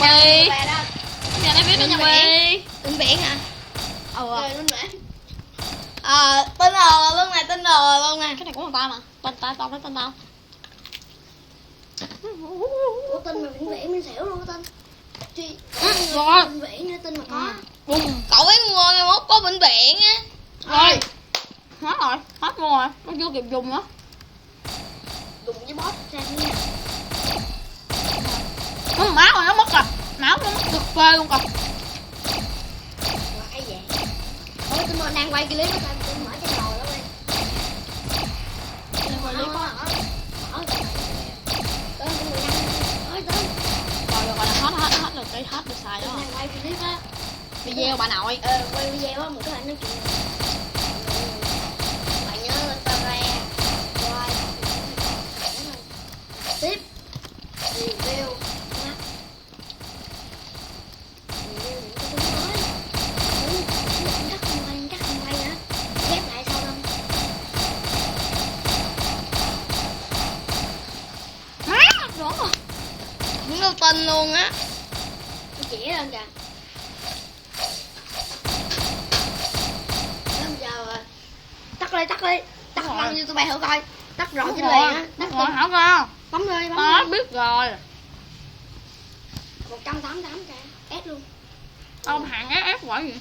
Bi. Giờ nó biết cái nhà Bi. Tên biển hả? Tên biển. Tên L luôn này, tên L luôn nè. Cái này cũng là tao mà. Tên tao với tên tao. Ủa tên mà biển mình xỉu luôn tên. Rồi. Tên biển nữa tên mà có. Cậu ấy mua ngày mốt có bệnh viện á. Rồi. Hết luôn rồi. Nó chưa kịp dùng nữa. Dùng với boss ra nha. Nó máu rồi nó mất rồi. Máu nó mất cực phê luôn kìa. Cái vậy. Ủa tôi mà đang quay clip đó tôi mở cái nồi đó đi. Mở rồi. Rồi hết được xài đó. Đang quay clip á. Video bà nội. Quay video á, một cái anh nói chuyện. Bạn nhớ lên tao ra. Rồi. Tiếp. Review. Không đâu tin luôn á. Tôi chỉ lên kìa. Bây giờ tắt đi. Tắt lên YouTube thử coi. Tắt rõ trên liền á. Tắt rồi hả ra. Bấm đi. Tao biết rồi. 188k. S luôn. Ông hàng ép quả gì.